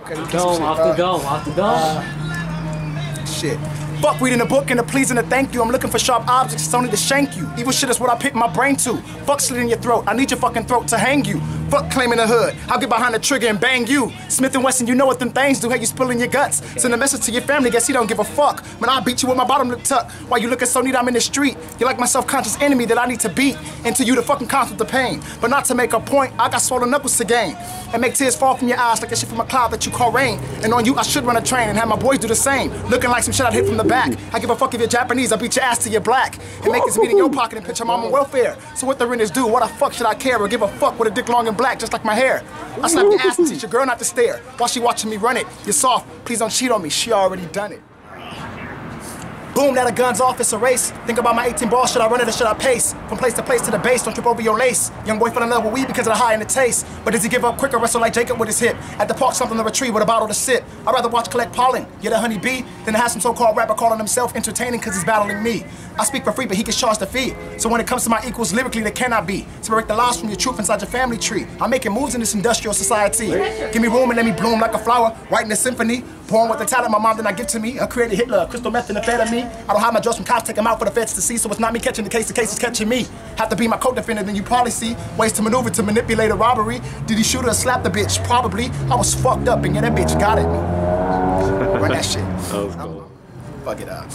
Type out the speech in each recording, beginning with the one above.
Off the dome. Shit. Fuck reading a book and a pleasing to thank you. I'm looking for sharp objects, it's only to shank you. Evil shit is what I pick my brain to. Fuck slitting your throat, I need your fucking throat to hang you. Fuck claiming the hood, I'll get behind the trigger and bang you. Smith & Wesson, you know what them things do, hey you spilling your guts. Send a message to your family, guess he don't give a fuck. Man, I'll beat you with my bottom lip tucked. While you looking so neat, I'm in the street. You're like my self-conscious enemy that I need to beat. Into you to fucking constant the pain. But not to make a point, I got swollen knuckles to gain. And make tears fall from your eyes like that shit from a cloud that you call rain. And on you, I should run a train and have my boys do the same. Looking like some shit I'd hit from the back. I give a fuck if you're Japanese, I beat your ass till you're black. And make this meat in your pocket and picture mom on welfare. So what the renters do, what the fuck should I care or give a fuck with a dick long and black just like my hair? I slap your ass and teach your girl not to stare. While she watching me run it, you're soft, please don't cheat on me, she already done it. Boom, now the gun's off, it's a race. Think about my 18 ball, should I run it or should I pace? From place to place to the base, don't trip over your lace. Young boy fell in love with weed because of the high and the taste. But does he give up quicker, wrestle like Jacob with his hip? At the park, something to retrieve with a bottle to sip. I'd rather watch collect pollen, get a honey bee, than to have some so-called rapper calling himself entertaining because he's battling me. I speak for free, but he gets charged a fee. So when it comes to my equals, lyrically, they cannot be. Separate the lies from your truth inside your family tree. I'm making moves in this industrial society. Give me room and let me bloom like a flower, writing a symphony. Born with the talent my mom did not give to me. I created Hitler, crystal meth methamphetamine. I don't hide my drugs from cops, take them out for the feds to see. So it's not me catching the case is catching me. Have to be my co-defendant, then you probably see ways to maneuver to manipulate a robbery. Did he shoot her or slap the bitch? Probably. I was fucked up and yeah, that bitch got at me. Run that shit. Fuck it up.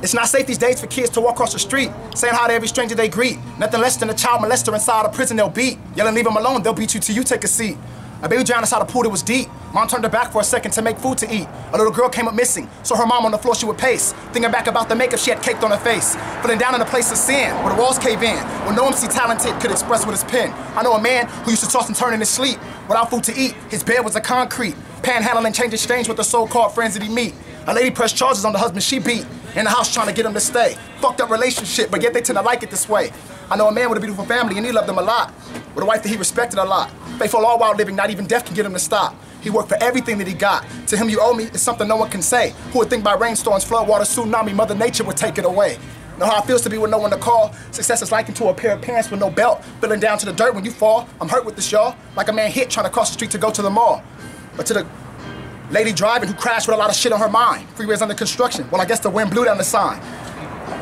It's not safe these days for kids to walk across the street, saying hi to every stranger they greet. Nothing less than a child molester inside a prison they'll beat. Yelling, leave them alone, they'll beat you till you take a seat. A baby drowned inside a pool that was deep. Mom turned her back for a second to make food to eat. A little girl came up missing, so her mom on the floor she would pace. Thinking back about the makeup she had caked on her face. Feeling down in a place of sin, where the walls cave in, where no MC talented could express with his pen. I know a man who used to toss and turn in his sleep. Without food to eat, his bed was a concrete. Panhandling, change exchange with the so-called friends that he meet. A lady pressed charges on the husband she beat. In the house trying to get him to stay. Fucked up relationship, but yet they tend to like it this way. I know a man with a beautiful family and he loved them a lot. With a wife that he respected a lot. Faithful all while living, not even death can get him to stop. He worked for everything that he got. To him you owe me is something no one can say. Who would think by rainstorms, floodwaters, tsunami, Mother Nature would take it away. Know how it feels to be with no one to call. Success is likened to a pair of pants with no belt. Feeling down to the dirt when you fall. I'm hurt with this, y'all. Like a man hit trying to cross the street to go to the mall. But to the lady driving who crashed with a lot of shit on her mind. Freeways under construction. Well, I guess the wind blew down the sign.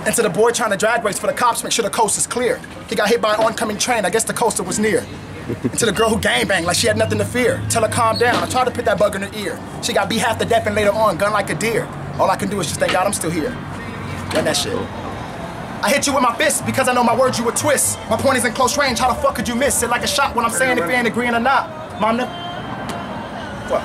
And to the boy trying to drag race for the cops, make sure the coast is clear. He got hit by an oncoming train, I guess the coaster was near. And to the girl who gangbanged like she had nothing to fear. Tell her calm down, I tried to put that bug in her ear. She got beat half to death and later on, gun like a deer. All I can do is just thank God I'm still here. Done that shit. I hit you with my fist because I know my words you would twist. My point is in close range, how the fuck could you miss it like a shot when I'm saying if you ain't agreeing or not? Mom, what?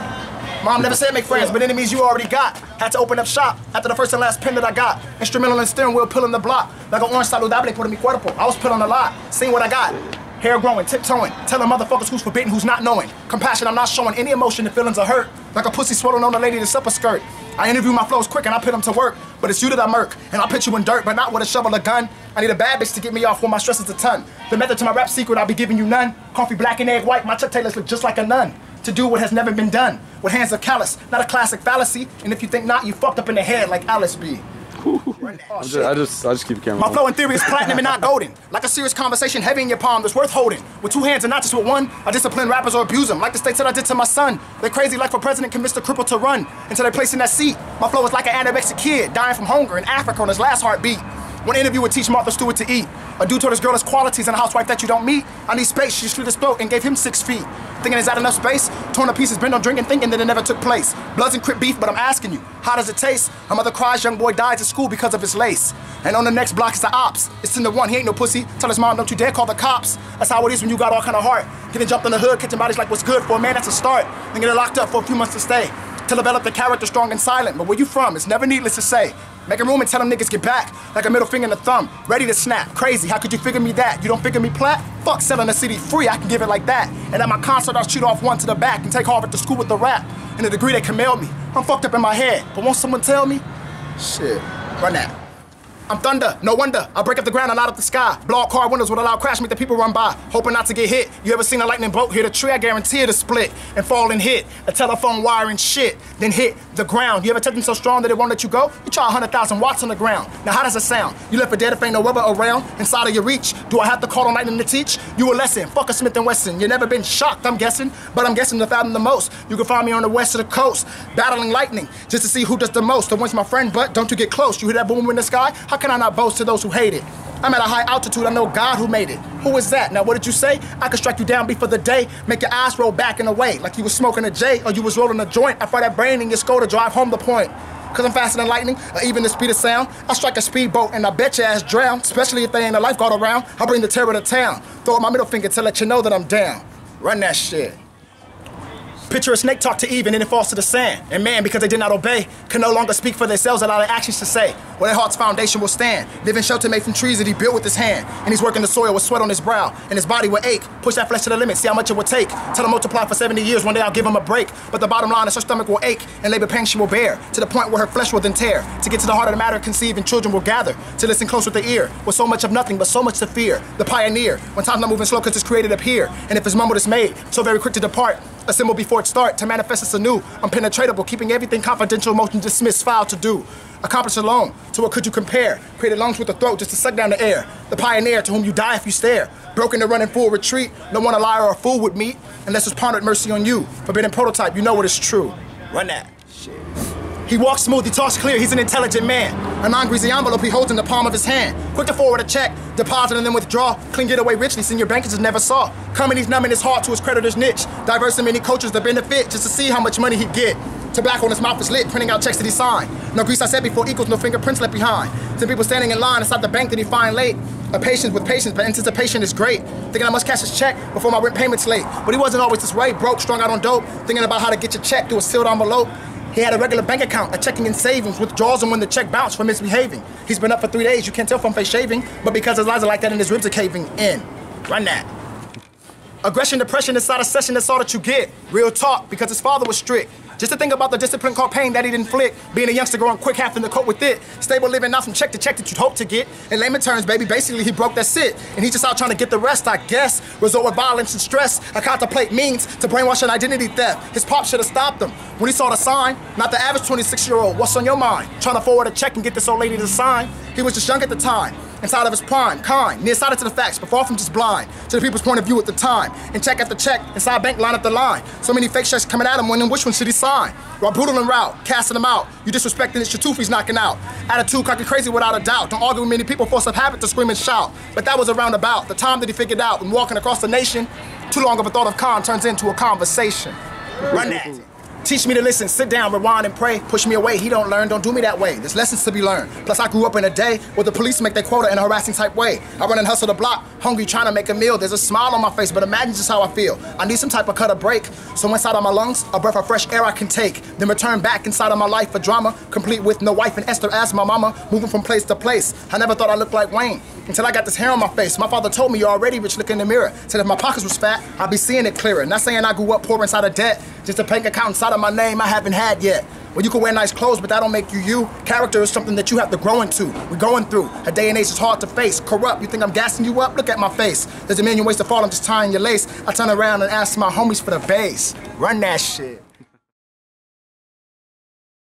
Mom never said make friends, but enemies you already got. Had to open up shop after the first and last pen that I got. Instrumental and steering wheel pulling the block. Like an orange saludable por mi cuerpo. I was put on the lot, seeing what I got. Hair growing, tiptoeing, telling motherfuckers who's forbidden, who's not knowing. Compassion, I'm not showing any emotion, the feelings are hurt. Like a pussy swallowing on a lady that's up a skirt. I interview my flows quick and I put them to work. But it's you that I murk, and I'll put you in dirt, but not with a shovel or gun. I need a bad bitch to get me off when my stress is a ton. The method to my rap secret, I'll be giving you none. Coffee black and egg white, my Chuck Taylors look just like a nun. To do what has never been done, with hands of callous, not a classic fallacy. And if you think not, you fucked up in the head like Alice B. I just keep the camera My on. flow in theory is platinum and not golden. Like a serious conversation heavy in your palm that's worth holding. With two hands and not just with one, I discipline rappers or abuse them. Like the state said I did to my son. They're crazy like for president convinced a cripple to run until they place in that seat. My flow is like an anorexic kid dying from hunger in Africa on his last heartbeat. One interview would teach Martha Stewart to eat. A dude told his girl his qualities and a housewife that you don't meet. I need space, she slit his throat and gave him 6 feet. Thinking is that enough space? Torn to pieces, bent on drinking, thinking that it never took place. Bloods and crip beef, but I'm asking you, how does it taste? Her mother cries, young boy dies at school because of his lace. And on the next block is the ops. It's in the one, he ain't no pussy. Tell his mom, don't you dare call the cops. That's how it is when you got all kind of heart. Getting jumped in the hood, catching bodies like what's good for a man, that's a start. And getting locked up for a few months to stay. To develop the character strong and silent, but where you from, it's never needless to say. Making room and tell them niggas get back, like a middle finger and a thumb, ready to snap. Crazy, how could you figure me that? You don't figure me plat? Fuck selling the city free, I can give it like that. And at my concert, I'll shoot off one to the back and take Harvard to school with the rap. In a degree they can mail me. I'm fucked up in my head, but won't someone tell me? Shit, run that. I'm thunder, no wonder. I break up the ground and light up the sky. Blow out car windows with a loud crash, make the people run by, hoping not to get hit. You ever seen a lightning bolt hit a tree? I guarantee it'll split and fall and hit a telephone wire and shit, then hit the ground. You ever touch them so strong that it won't let you go? You try 100,000 watts on the ground. Now how does it sound? You left for dead if ain't no rubber around inside of your reach. Do I have to call on lightning to teach you a lesson? Fuck a Smith & Wesson. You never been shocked, I'm guessing, but I'm guessing to fathom the most. You can find me on the west of the coast, battling lightning, just to see who does the most. The one's my friend, but don't you get close. You hear that boom in the sky? How can I not boast to those who hate it? I'm at a high altitude, I know God who made it. Who is that? Now what did you say? I could strike you down before the day, make your eyes roll back and away, like you was smoking a J or you was rolling a joint. I fire that brain in your skull to drive home the point. Cause I'm faster than lightning, or even the speed of sound. I strike a speedboat and I bet your ass drown, especially if they ain't a lifeguard around. I bring the terror to town, throw up my middle finger to let you know that I'm down. Run that shit. Picture a snake talk to Eve and then it falls to the sand. And man, because they did not obey, can no longer speak for themselves, allow their actions to say. Well, their heart's foundation will stand. Live in shelter made from trees that he built with his hand. And he's working the soil with sweat on his brow. And his body will ache. Push that flesh to the limit, see how much it will take. Tell him multiply for 70 years, one day I'll give him a break. But the bottom line is her stomach will ache and labor pain she will bear. To the point where her flesh will then tear. To get to the heart of the matter, conceive and children will gather. To listen close with the ear. With so much of nothing, but so much to fear. The pioneer. When time's not moving slow cause it's created up here. And if it's mumbled, it's made. So very quick to depart. Assemble before it start, to manifest us anew. Unpenetratable, keeping everything confidential, motion dismissed, filed to do. Accomplished alone, to what could you compare? Created lungs with a throat just to suck down the air. The pioneer to whom you die if you stare. Broken to run in full retreat, no one a liar or a fool would meet, unless it's pondered mercy on you. Forbidden prototype, you know what is true. Run that. Shit. He walks smooth, he talks clear, he's an intelligent man. A non-greasy envelope he holds in the palm of his hand. Quick to forward a check, deposit and then withdraw. Clean get away richly, senior bankers just never saw. Coming, he's numbing his heart to his creditor's niche. Diverse in many cultures the benefit, just to see how much money he'd get. Tobacco on his mouth is lit, printing out checks that he signed. No grease I said before equals no fingerprints left behind. Some people standing in line inside the bank that he find late. A patience with patience, but anticipation is great. Thinking I must cash his check before my rent payment's late. But he wasn't always this way, broke, strung out on dope. Thinking about how to get your check through a sealed envelope. He had a regular bank account, a checking and savings, withdrawals and when the check bounced for misbehaving. He's been up for 3 days, you can't tell from face shaving, but because his eyes are like that and his ribs are caving in. Run that. Aggression, depression, inside a session, that's all that you get. Real talk, because his father was strict. Just to think about the discipline called pain that he didn't flick. Being a youngster growing quick, having to cope with it. Stable living out from check to check that you'd hope to get. In layman terms, baby, basically he broke that sit. And he's just out trying to get the rest, I guess. Resort with violence and stress. I contemplate means to brainwash an identity theft. His pop should have stopped him. When he saw the sign, not the average 26-year-old, what's on your mind? Trying to forward a check and get this old lady to sign. He was just young at the time. Inside of his prime, kind, nearsighted to the facts, but far from just blind, to the people's point of view at the time. And check after check, inside bank line after line. So many fake checks coming at him, wondering which one should he sign? While brutal and route, casting them out. You disrespecting it's your tooth he's knocking out. Attitude cocky crazy without a doubt. Don't argue with many people, force of habit to scream and shout. But that was a roundabout, the time that he figured out when walking across the nation. Too long of a thought of con turns into a conversation. Run that. Teach me to listen, sit down, rewind and pray. Push me away, he don't learn, don't do me that way. There's lessons to be learned. Plus I grew up in a day where the police make their quota in a harassing type way. I run and hustle the block, hungry trying to make a meal. There's a smile on my face, but imagine just how I feel. I need some type of cut or break. So inside of my lungs, a breath of fresh air I can take. Then return back inside of my life for drama, complete with no wife and Esther as my mama, moving from place to place. I never thought I looked like Wayne, until I got this hair on my face. My father told me you're already rich, look in the mirror. Said if my pockets was fat, I'd be seeing it clearer. Not saying I grew up poor inside of debt, just a bank account inside of my name I haven't had yet. Well, you can wear nice clothes, but that don't make you you. Character is something that you have to grow into. We're going through a day and age is hard to face. Corrupt, you think I'm gassing you up? Look at my face. There's a million ways to fall, I'm just tying your lace. I turn around and ask my homies for the base. Run that shit.